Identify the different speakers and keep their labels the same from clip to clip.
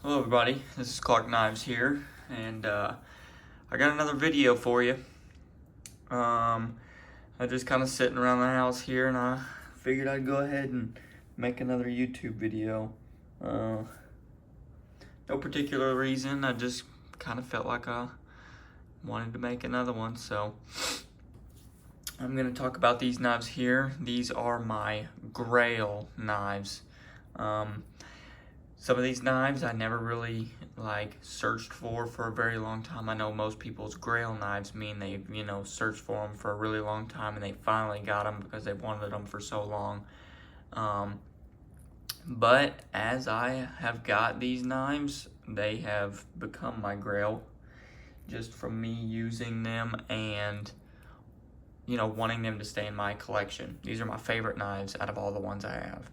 Speaker 1: Hello everybody, this is Clark Knives here, and I got another video for you. I just kind of sitting around the house here, and I figured I'd go ahead and make another YouTube video. No particular reason, I just kind of felt like I wanted to make another one, so I'm going to talk about these knives here. These are my Grail knives. Some of these knives I never really searched for a very long time. I know most people's Grail knives mean they searched for them for a really long time and they finally got them because they wanted them for so long. But as I have got these knives, they have become my Grail just from me using them and wanting them to stay in my collection. These are my favorite knives out of all the ones I have.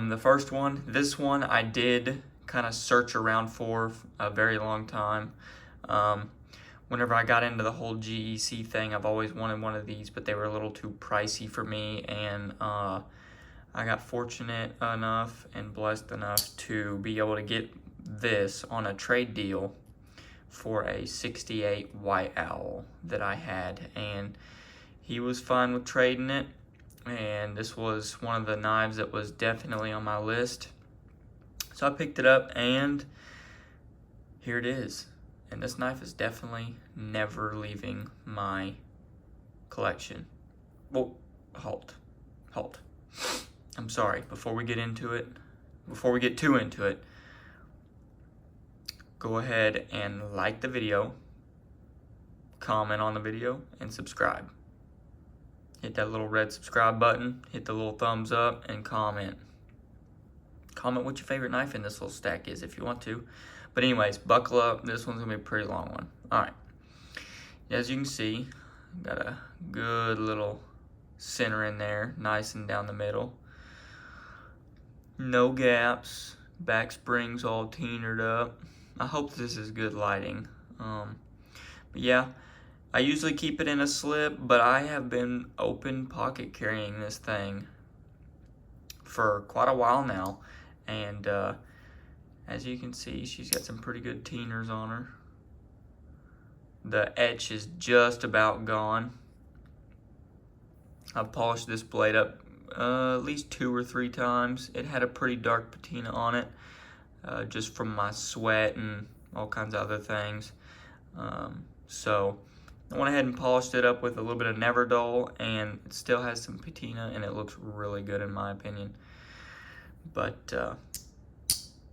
Speaker 1: The first one, this one I did kind of search around for a very long time. Whenever I got into the whole GEC thing, I've always wanted one of these, but they were a little too pricey for me, and I got fortunate enough and blessed enough to be able to get this on a trade deal for a 68 White Owl that I had, and he was fine with trading it. And this was one of the knives that was definitely on my list. So I picked it up, and here it is. And this knife is definitely never leaving my collection. Well, halt. I'm sorry, before we get too into it, go ahead and like the video, comment on the video, and subscribe. Hit that little red subscribe button, hit the little thumbs up, and comment. Comment what your favorite knife in this little stack is if you want to. But anyways, buckle up. This one's going to be a pretty long one. Alright. As you can see, got a good little center in there, nice and down the middle. No gaps. Back springs all teenered up. I hope this is good lighting. But yeah. I usually keep it in a slip, but I have been open pocket carrying this thing for quite a while now. And as you can see, she's got some pretty good teeners on her. The etch is just about gone. I've polished this blade up at least 2 or 3 times. It had a pretty dark patina on it, just from my sweat and all kinds of other things. So I went ahead and polished it up with a little bit of Neverdull, and it still has some patina, and it looks really good in my opinion. But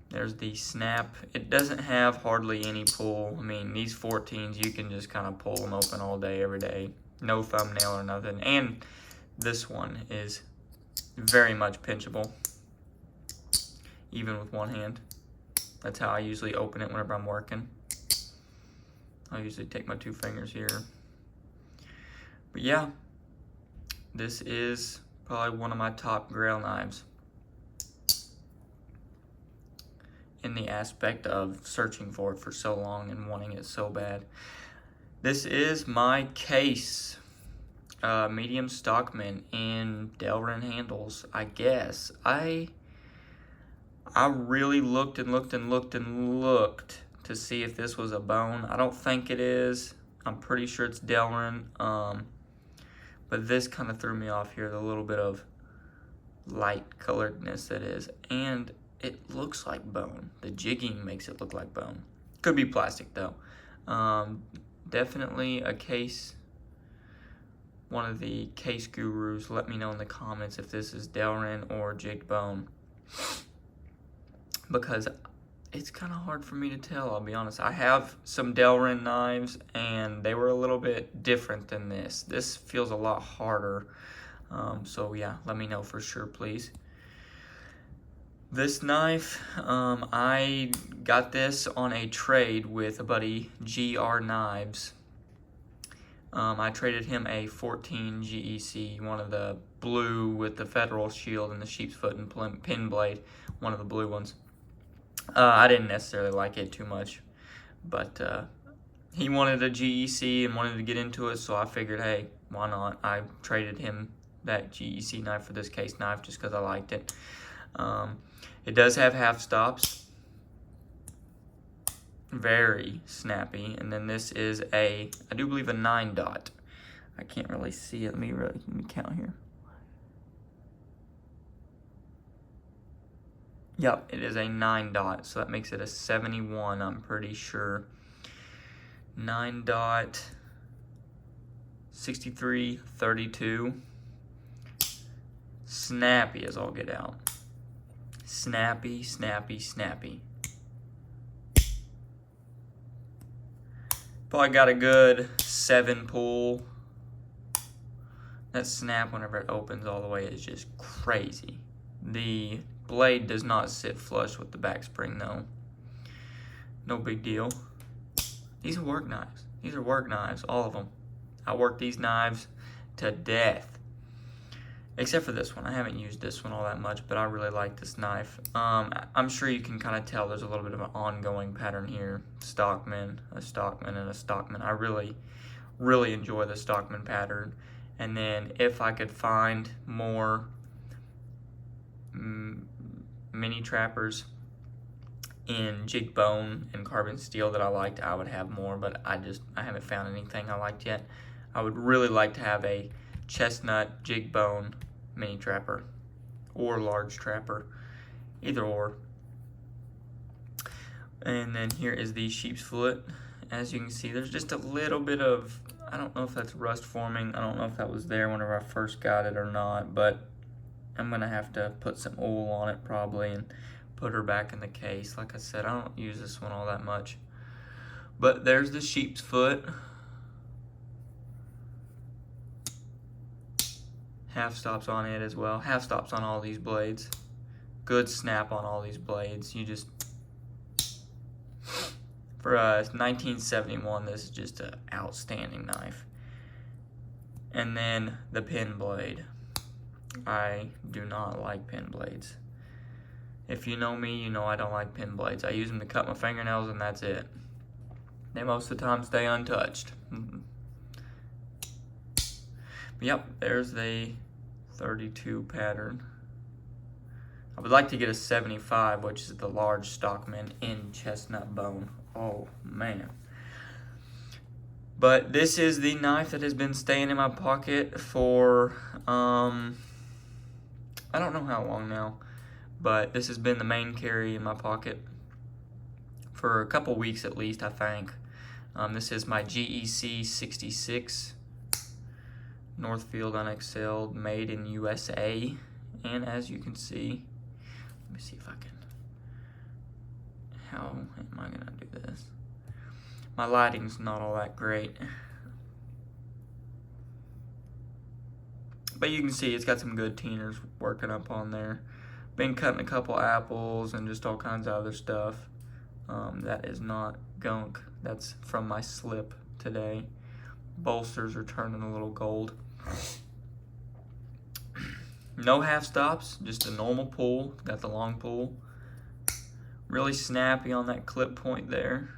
Speaker 1: there's the snap. It doesn't have hardly any pull. I mean, these 14s, you can just kind of pull them open all day, every day. No thumbnail or nothing. And this one is very much pinchable, even with one hand. That's how I usually open it whenever I'm working. I usually take my 2 fingers here. But yeah, this is probably one of my top Grail knives in the aspect of searching for it for so long and wanting it so bad. This is my case. Medium Stockman in Delrin handles, I guess. I really looked to see if this was a bone. I don't think it is. I'm pretty sure it's Delrin. But this kind of threw me off here, the little bit of light coloredness that is. And it looks like bone. The jigging makes it look like bone. Could be plastic though. Definitely a case. One of the case gurus, let me know in the comments if this is Delrin or jigged bone. Because it's kind of hard for me to tell, I'll be honest. I have some Delrin knives, and they were a little bit different than this. This feels a lot harder. So yeah, let me know for sure, please. This knife, I got this on a trade with a buddy, GR Knives. I traded him a 14 GEC, one of the blue with the Federal Shield and the sheep's foot and pin blade, one of the blue ones. I didn't necessarily like it too much, but he wanted a GEC and wanted to get into it, so I figured, hey, why not? I traded him that GEC knife for this case knife just because I liked it. It does have half stops. Very snappy. And then this is I do believe a 9 dot. I can't really see it. Let me count here. Yep, it is a 9 dot, so that makes it a 71, I'm pretty sure. 9 dot, 63, 32. Snappy as all get out. Snappy, snappy, snappy. Probably got a good 7 pull. That snap whenever it opens all the way is just crazy. The blade does not sit flush with the back spring though. No big deal. These are work knives. These are work knives, all of them. I work these knives to death. Except for this one. I haven't used this one all that much, but I really like this knife. I'm sure you can kind of tell there's a little bit of an ongoing pattern here. Stockman, a Stockman, and a Stockman. I really, really enjoy the Stockman pattern. And then if I could find more mini trappers in jig bone and carbon steel that I liked, I would have more, but I haven't found anything I liked yet. I would really like to have a chestnut jig bone mini trapper or large trapper, either or. And then here is the sheep's foot. As you can see, there's just a little bit of, I don't know if that's rust forming. I don't know if that was there whenever I first got it or not, but I'm gonna have to put some oil on it probably and put her back in the case. Like I said, I don't use this one all that much. But there's the sheep's foot. Half stops on it as well. Half stops on all these blades. Good snap on all these blades. You just, for 1971, this is just an outstanding knife. And then the pin blade. I do not like pin blades. If you know me, you know I don't like pin blades. I use them to cut my fingernails and that's it. They most of the time stay untouched. Yep, there's the 32 pattern. I would like to get a 75, which is the large Stockman in chestnut bone. Oh man. But this is the knife that has been staying in my pocket for I don't know how long now, but this has been the main carry in my pocket for a couple weeks at least, I think. This is my GEC 66 Northfield Unexcelled, made in USA. And as you can see, let me see if I can, how am I gonna do this? My lighting's not all that great. But you can see it's got some good teeners working up on there. Been cutting a couple apples and just all kinds of other stuff. That is not gunk. That's from my slip today. Bolsters are turning a little gold. No half stops, just a normal pull. Got the long pull. Really snappy on that clip point there.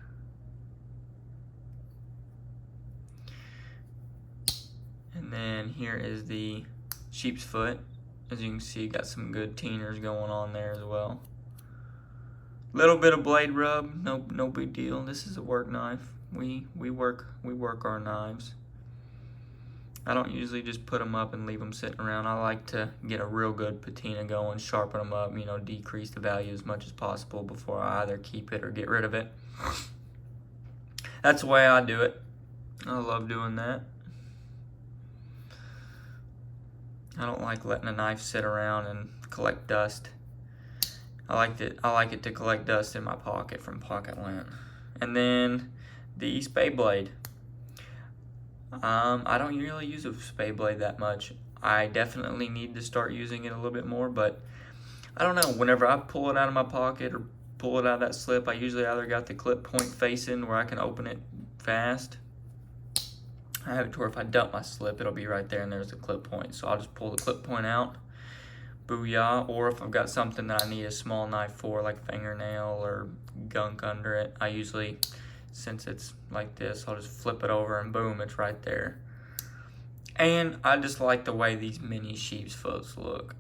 Speaker 1: And then here is the sheep's foot. As you can see, got some good teeners going on there as well. Little bit of blade rub, no big deal. This is a work knife. We work our knives. I don't usually just put them up and leave them sitting around. I like to get a real good patina going, sharpen them up, decrease the value as much as possible before I either keep it or get rid of it. That's the way I do it. I love doing that. I don't like letting a knife sit around and collect dust. I like it to collect dust in my pocket from pocket lint. And then the spade blade. I don't really use a spade blade that much. I definitely need to start using it a little bit more, but I don't know. Whenever I pull it out of my pocket or pull it out of that slip, I usually either got the clip point facing where I can open it fast. I have it to where if I dump my slip, it'll be right there and there's the clip point. So I'll just pull the clip point out. Booyah. Or if I've got something that I need a small knife for, like fingernail or gunk under it, I usually, since it's like this, I'll just flip it over and boom, it's right there. And I just like the way these mini sheep's foots look.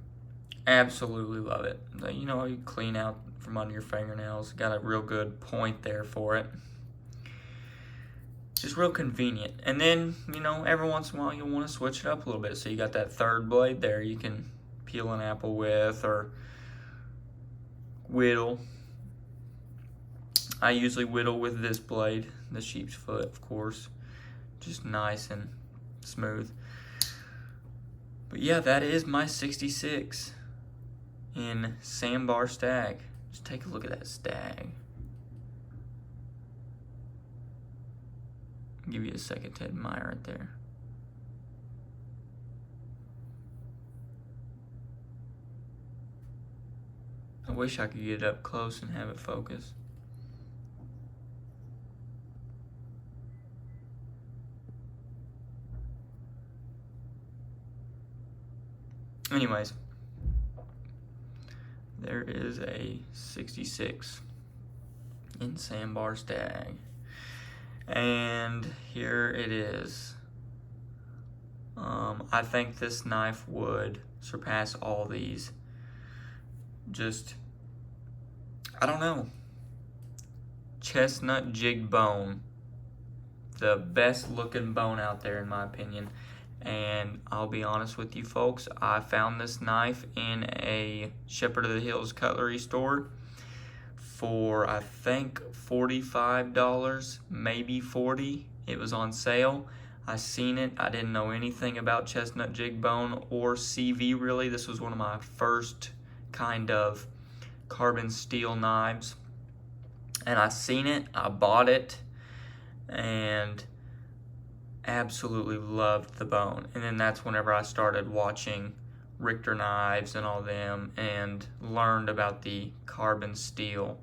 Speaker 1: Absolutely love it. You know, you clean out from under your fingernails. Got a real good point there for it. Just real convenient. And then, you know, every once in a while you'll want to switch it up a little bit. So you got that third blade there you can peel an apple with or whittle. I usually whittle with this blade, the sheep's foot, of course. Just nice and smooth. But yeah, that is my 66 in sandbar stag. Just take a look at that stag. I'll give you a second to admire it there. I wish I could get it up close and have it focus. Anyways, there is a 66 in sandbar stag. And here it is. I think this knife would surpass all these. Just, I don't know. Chestnut jig bone. The best looking bone out there in my opinion. And I'll be honest with you folks, I found this knife in a Shepherd of the Hills cutlery store for I think $45, maybe $40. It was on sale. I seen it. I didn't know anything about chestnut jig bone or CV really. This was one of my first kind of carbon steel knives. And I seen it, I bought it, and absolutely loved the bone. And then that's whenever I started watching Richter knives and all them and learned about the carbon steel.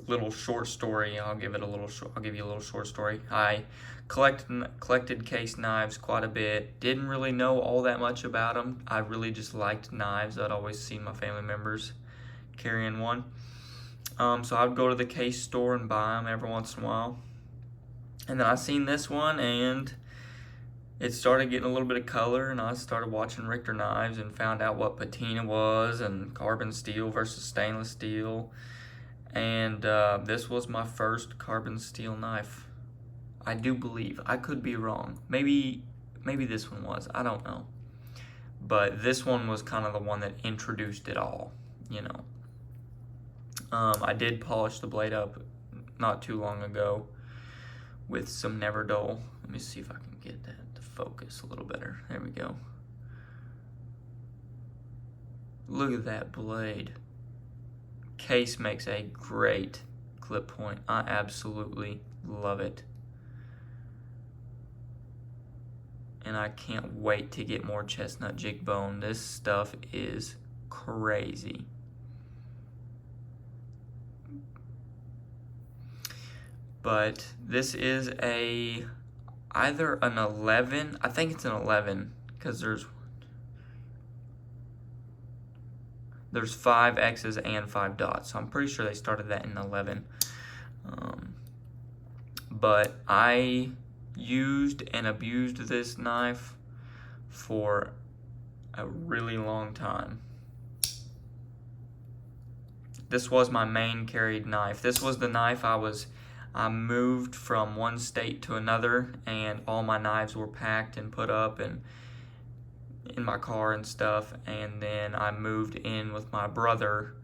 Speaker 1: Little short story. I'll give you a little short story. I collected case knives quite a bit. Didn't really know all that much about them. I really just liked knives. I'd always seen my family members carrying one. So I'd go to the case store and buy them every once in a while. And then I seen this one and it started getting a little bit of color, and I started watching Richter knives and found out what patina was and carbon steel versus stainless steel. And this was my first carbon steel knife. I do believe. I could be wrong. Maybe this one was. I don't know. But this one was kind of the one that introduced it all, you know. I did polish the blade up not too long ago with some Never Dull. Let me see if I can get that to focus a little better. There we go. Look at that blade. Case makes a great clip point. I absolutely love it. And I can't wait to get more chestnut jig bone. This stuff is crazy. But this is either an 11, I think it's an 11, because there's 5 X's and 5 dots, so I'm pretty sure they started that in 11. But I used and abused this knife for a really long time. This was my main carried knife. This was the knife I moved from one state to another, and all my knives were packed and put up and in my car and stuff. And then I moved in with my brother.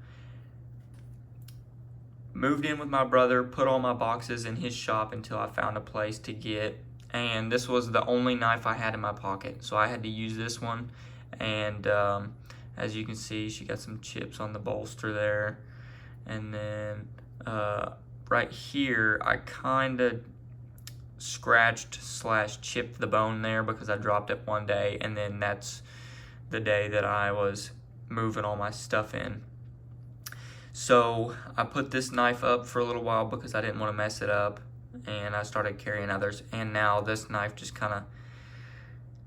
Speaker 1: Put all my boxes in his shop until I found a place to get. And this was the only knife I had in my pocket, so I had to use this one. And as you can see, she got some chips on the bolster there. And then right here, I kind of scratched/chipped the bone there because I dropped it one day, and then that's the day that I was moving all my stuff in. So I put this knife up for a little while because I didn't want to mess it up, and I started carrying others. And now this knife just kind of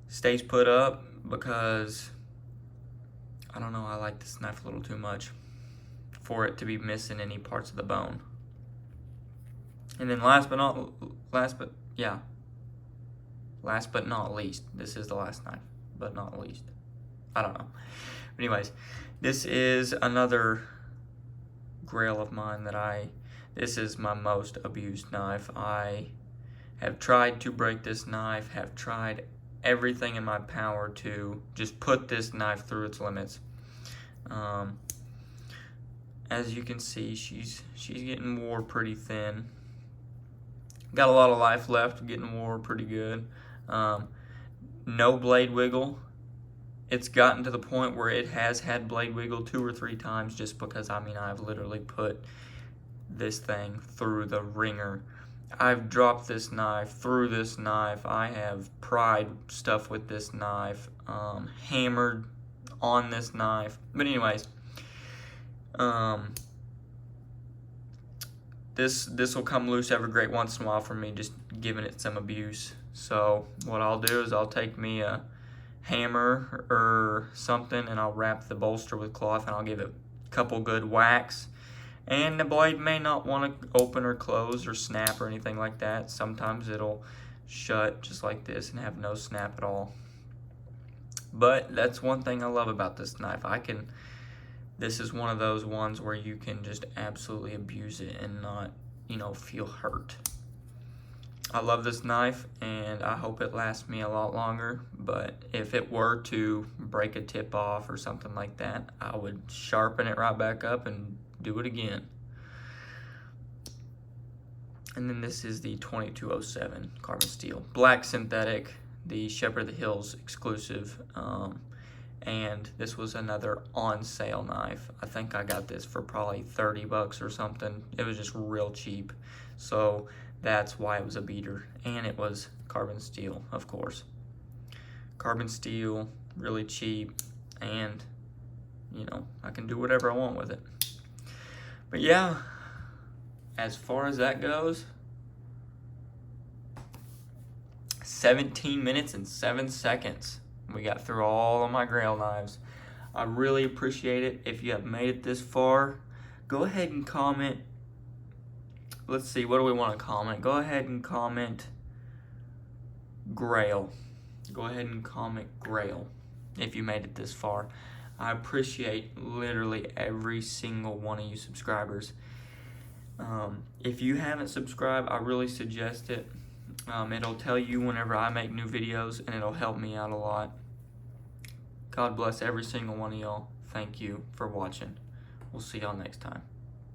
Speaker 1: stays put up because, I don't know, I like this knife a little too much for it to be missing any parts of the bone. And then last but not least, this is the last knife, but not least. I don't know. But anyways, this is another grail of mine that this is my most abused knife. I have tried to break this knife, have tried everything in my power to just put this knife through its limits. As you can see, she's getting wore pretty thin. Got a lot of life left, getting wore pretty good. No blade wiggle. It's gotten to the point where it has had blade wiggle 2 or 3 times, just because, I mean, I've literally put this thing through the ringer. I've dropped this knife through this knife. I have pried stuff with this knife, hammered on this knife. But anyways, this will come loose every great once in a while from me just giving it some abuse. So what I'll do is I'll take me a hammer or something, and I'll wrap the bolster with cloth, and I'll give it a couple good whacks. And the blade may not want to open or close or snap or anything like that. Sometimes it'll shut just like this and have no snap at all. But that's one thing I love about this knife. This is one of those ones where you can just absolutely abuse it and not, feel hurt. I love this knife, and I hope it lasts me a lot longer, but if it were to break a tip off or something like that, I would sharpen it right back up and do it again. And then this is the 2207 carbon steel. Black synthetic, the Shepherd of the Hills exclusive, and this was another on sale knife. I think I got this for probably 30 bucks or something. It was just real cheap. So that's why it was a beater, and it was carbon steel, of course. Carbon steel, really cheap, and I can do whatever I want with it. But yeah, as far as that goes, 17 minutes and 7 seconds. We got through all of my grail knives. I really appreciate it. If you have made it this far, go ahead and comment. Let's see, what do we want to comment? Go ahead and comment grail. Go ahead and comment grail if you made it this far. I appreciate literally every single one of you subscribers. If you haven't subscribed, I really suggest it. It'll tell you whenever I make new videos, and it'll help me out a lot. God bless every single one of y'all. Thank you for watching. We'll see y'all next time.